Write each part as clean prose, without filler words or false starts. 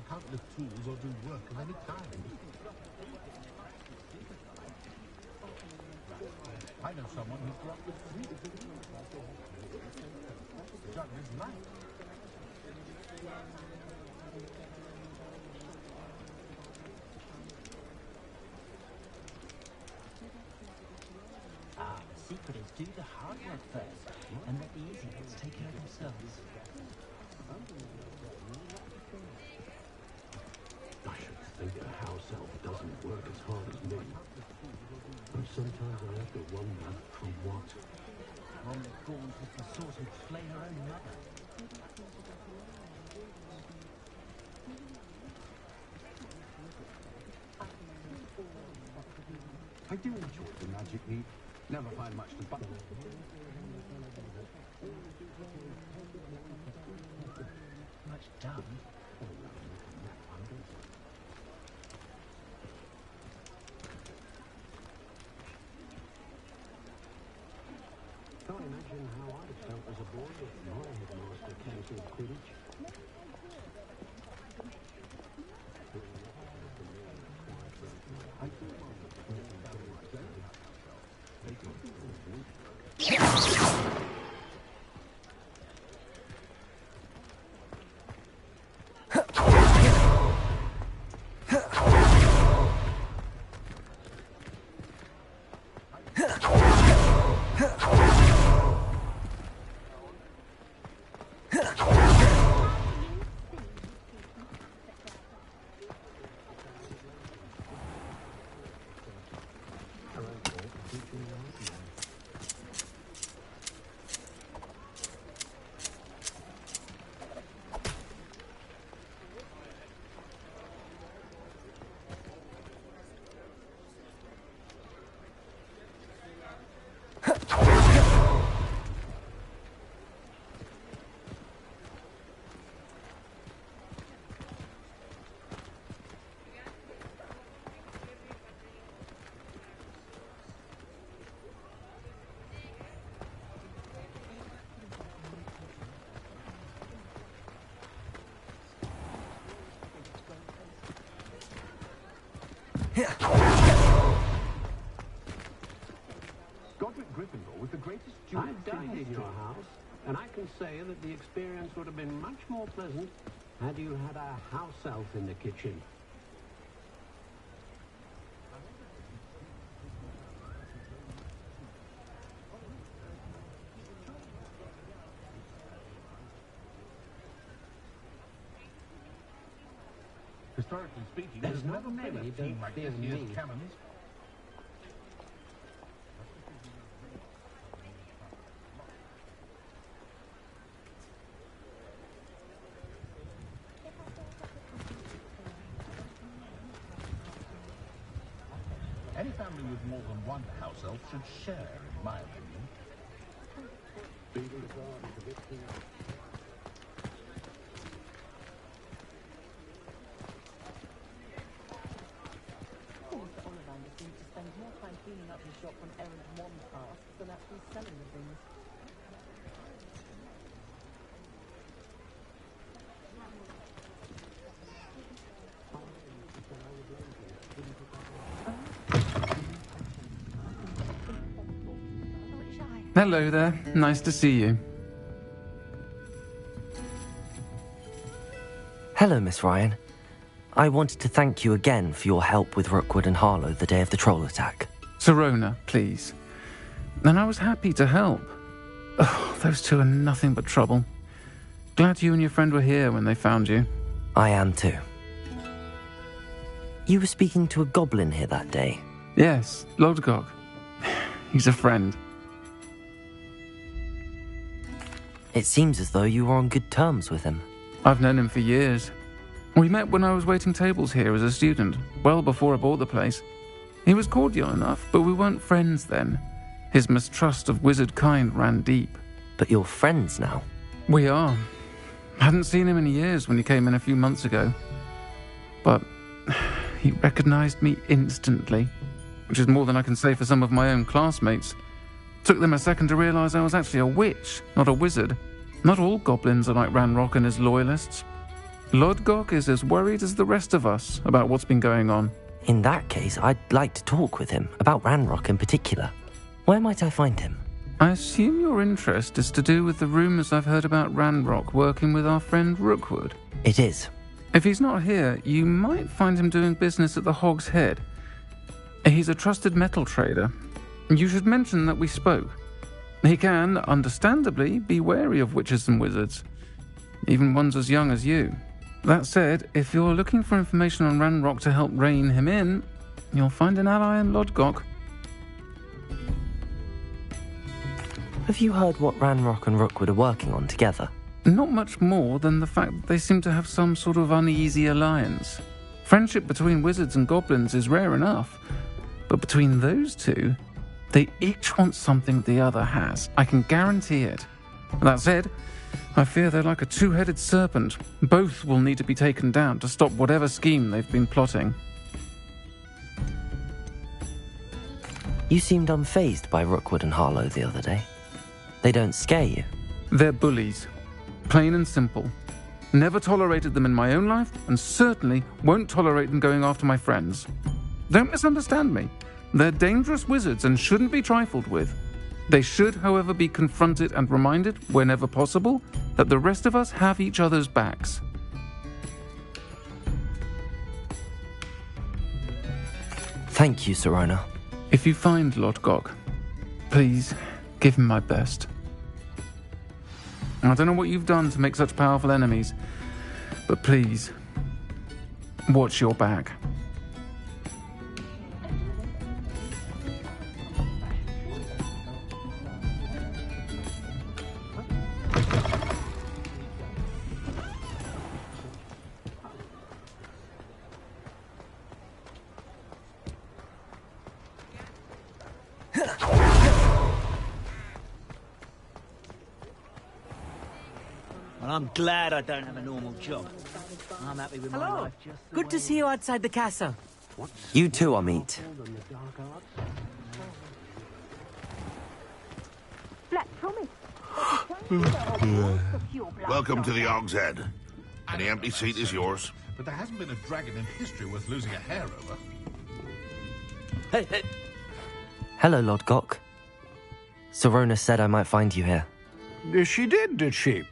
I can't lift tools or do work of any kind. I know someone who grew up with 3. The juggler's life. The secret is do the hard work first, and let the easy bits take care of themselves. I should think a house elf doesn't work as hard as me. And sometimes I have to wonder for what. One that gaunt with the sort who'd slay her own mother. I do enjoy the magic leap. Never find much to buy. Much done. Can't imagine how I felt as a boy if my headmaster cancelled Quidditch. Godric Gryffindor was the greatest Jew. I've dined in your house, and I can say that the experience would have been much more pleasant had you had a house elf in the kitchen. Historically speaking, There's never not been many a team don't like fear this year's me. Cannons. Any family with more than one house elf should share, in my opinion. Cleaning up his shop on errand one task than actually selling the things. Hello there. Nice to see you. Hello, Miss Ryan. I wanted to thank you again for your help with Rookwood and Harlow the day of the troll attack. Serona, please. And I was happy to help. Oh, those two are nothing but trouble. Glad you and your friend were here when they found you. I am too. You were speaking to a goblin here that day. Yes, Lodgok. He's a friend. It seems as though you were on good terms with him. I've known him for years. We met when I was waiting tables here as a student, well before I bought the place. He was cordial enough, but we weren't friends then. His mistrust of wizard kind ran deep. But you're friends now? We are. Hadn't seen him in years when he came in a few months ago. But he recognized me instantly, which is more than I can say for some of my own classmates. Took them a second to realize I was actually a witch, not a wizard. Not all goblins are like Ranrock and his loyalists. Lodgok is as worried as the rest of us about what's been going on. In that case, I'd like to talk with him, about Ranrock in particular. Where might I find him? I assume your interest is to do with the rumours I've heard about Ranrock working with our friend Rookwood. It is. If he's not here, you might find him doing business at the Hog's Head. He's a trusted metal trader. You should mention that we spoke. He can, understandably, be wary of witches and wizards, even ones as young as you. That said, if you're looking for information on Ranrock to help rein him in, you'll find an ally in Lodgok. Have you heard what Ranrock and Rookwood are working on together? Not much more than the fact that they seem to have some sort of uneasy alliance. Friendship between wizards and goblins is rare enough, but between those two, they each want something the other has. I can guarantee it. That said, I fear they're like a two-headed serpent. Both will need to be taken down to stop whatever scheme they've been plotting. You seemed unfazed by Rookwood and Harlow the other day. They don't scare you. They're bullies. Plain and simple. Never tolerated them in my own life, and certainly won't tolerate them going after my friends. Don't misunderstand me. They're dangerous wizards and shouldn't be trifled with. They should, however, be confronted and reminded, whenever possible, that the rest of us have each other's backs. Thank you, Sirona. If you find Lodgok, please give him my best. I don't know what you've done to make such powerful enemies, but please, watch your back. Well, I'm glad I don't have a normal job. I'm happy with my life just the Good way to see you outside the castle. You too, Amit. Welcome to the Hog's Head. Any empty seat is yours. But there hasn't been a dragon in history worth losing a hair over. Hey, hey. Hello, Lodgok. Sirona said I might find you here. She did she?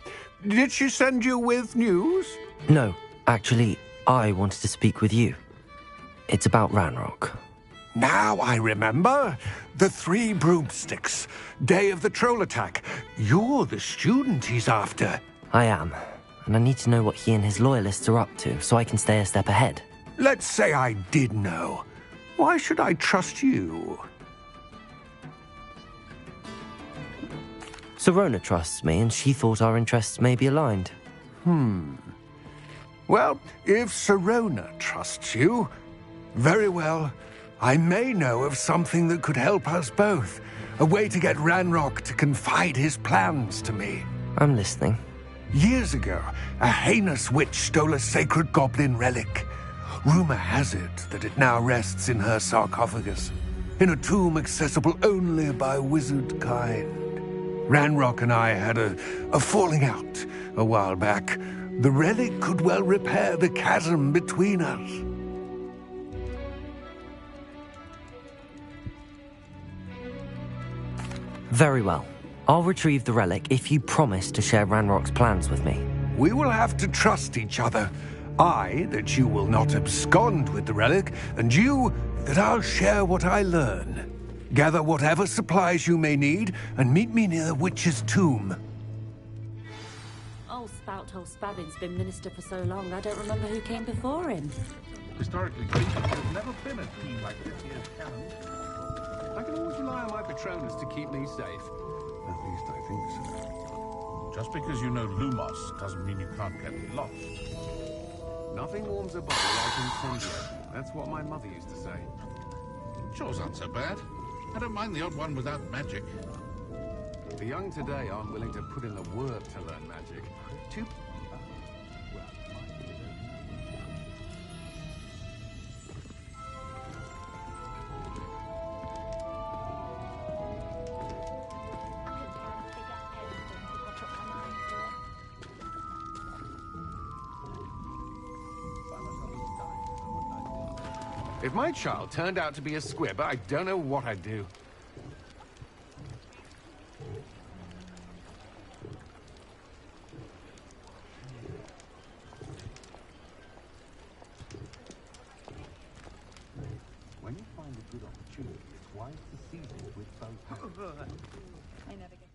Did she send you with news? No, actually, I wanted to speak with you. It's about Ranrock. Now I remember. The 3 broomsticks. Day of the troll attack. You're the student he's after. I am, and I need to know what he and his loyalists are up to so I can stay a step ahead. Let's say I did know. Why should I trust you? Sirona trusts me, and she thought our interests may be aligned. Well, if Sirona trusts you, very well. I may know of something that could help us both. A way to get Ranrock to confide his plans to me. I'm listening. Years ago, a heinous witch stole a sacred goblin relic. Rumor has it that it now rests in her sarcophagus, in a tomb accessible only by wizard kind. Ranrock and I had a falling out a while back. The relic could well repair the chasm between us. Very well. I'll retrieve the relic if you promise to share Ranrock's plans with me. We will have to trust each other. I, that you will not abscond with the relic, and you, that I'll share what I learn. Gather whatever supplies you may need, and meet me near the witch's tomb. Old Spout-hole Spavin's been minister for so long, I don't remember who came before him. Historically speaking, there's never been a team like this year's canon. I can always rely on my Patronus to keep me safe. At least I think so. Just because you know Lumos doesn't mean you can't get lost. Nothing warms a body like incendio. That's what my mother used to say. Chores aren't so bad. I don't mind the odd one without magic. The young today aren't willing to put in the work to learn magic. Too... If my child turned out to be a squib, I don't know what I'd do. When you find a good opportunity, it's wise to seize it with both hands. I never get